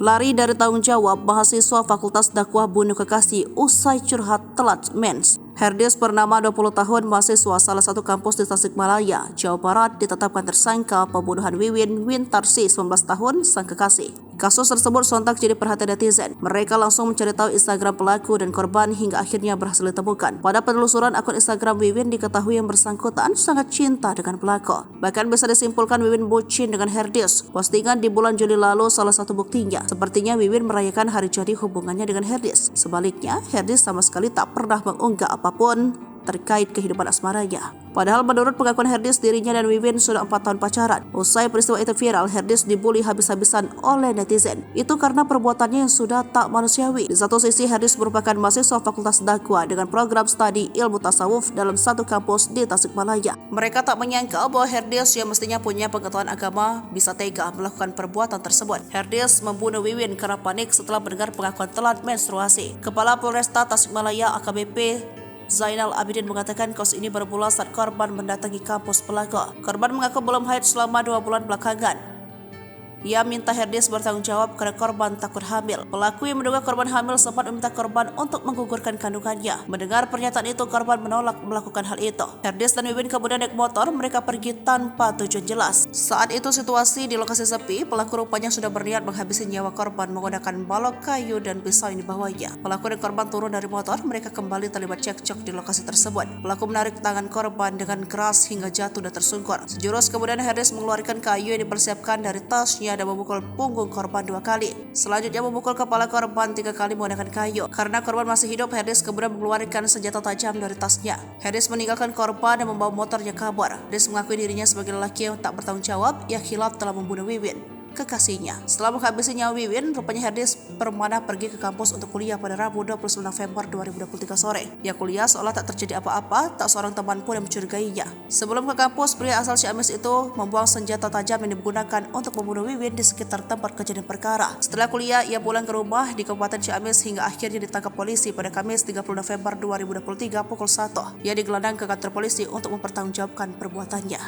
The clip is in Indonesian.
Lari dari tanggung jawab, mahasiswa Fakultas Dakwah bunuh kekasih usai curhat telat mens. Herdis bernama 20 tahun, mahasiswa salah satu kampus di Tasikmalaya, Jawa Barat, ditetapkan tersangka pembunuhan Wiwin Wintarsi, 19 tahun, sang kekasih. Kasus tersebut sontak jadi perhatian netizen. Mereka langsung mencari tahu Instagram pelaku dan korban hingga akhirnya berhasil ditemukan. Pada penelusuran akun Instagram Wiwin, diketahui yang bersangkutan sangat cinta dengan pelaku. Bahkan bisa disimpulkan Wiwin bucin dengan Herdis. Postingan di bulan Juli lalu salah satu buktinya. Sepertinya Wiwin merayakan hari jadi hubungannya dengan Herdis. Sebaliknya, Herdis sama sekali tak pernah mengunggah apapun terkait kehidupan asmaranya. Padahal menurut pengakuan Herdis, dirinya dan Wiwin sudah 4 tahun pacaran. Usai peristiwa itu viral, Herdis dibully habis-habisan oleh netizen. Itu karena perbuatannya yang sudah tak manusiawi. Di satu sisi, Herdis merupakan mahasiswa Fakultas Dakwah dengan program studi ilmu tasawuf dalam satu kampus di Tasikmalaya. Mereka tak menyangka bahwa Herdis yang mestinya punya pengetahuan agama bisa tega melakukan perbuatan tersebut. Herdis membunuh Wiwin karena panik setelah mendengar pengakuan telat menstruasi. Kepala Polresta Tasikmalaya AKBP Zainal Abidin mengatakan kasus ini bermula saat korban mendatangi kampus pelaku. Korban mengaku belum haid selama 2 bulan belakangan. Ia minta Herdis bertanggung jawab karena korban takut hamil. Pelaku yang menduga korban hamil sempat meminta korban untuk menggugurkan kandungannya. Mendengar pernyataan itu, korban menolak melakukan hal itu. Herdis dan Wiwin kemudian naik motor, mereka pergi tanpa tujuan jelas. Saat itu situasi di lokasi sepi, pelaku rupanya sudah berniat menghabisi nyawa korban menggunakan balok kayu dan pisau yang dibawanya. Pelaku dan korban turun dari motor, mereka kembali terlibat cekcok di lokasi tersebut. Pelaku menarik tangan korban dengan keras hingga jatuh dan tersungkur. Sejurus kemudian Herdis mengeluarkan kayu yang dipersiapkan dari tasnya dan memukul punggung korban 2 kali. Selanjutnya memukul kepala korban 3 kali menggunakan kayu. Karena korban masih hidup, Herdis kemudian mengeluarkan senjata tajam dari tasnya. Herdis meninggalkan korban dan membawa motornya kabur. Herdis mengakui dirinya sebagai lelaki yang tak bertanggung jawab. Ia khilaf telah membunuh Wiwin, kekasihnya. Setelah menghabisi nyawa Wiwin, rupanya Herdis bermana pergi ke kampus untuk kuliah pada Rabu 29 November 2023 sore. Ia kuliah seolah tak terjadi apa-apa, tak seorang teman pun yang mencurigainya. Sebelum ke kampus, pria asal Ciamis itu membuang senjata tajam yang digunakan untuk membunuh Wiwin di sekitar tempat kejadian perkara. Setelah kuliah, ia pulang ke rumah di Kabupaten Ciamis hingga akhirnya ditangkap polisi pada Kamis 30 November 2023 pukul 1. Ia digelandang ke kantor polisi untuk mempertanggungjawabkan perbuatannya.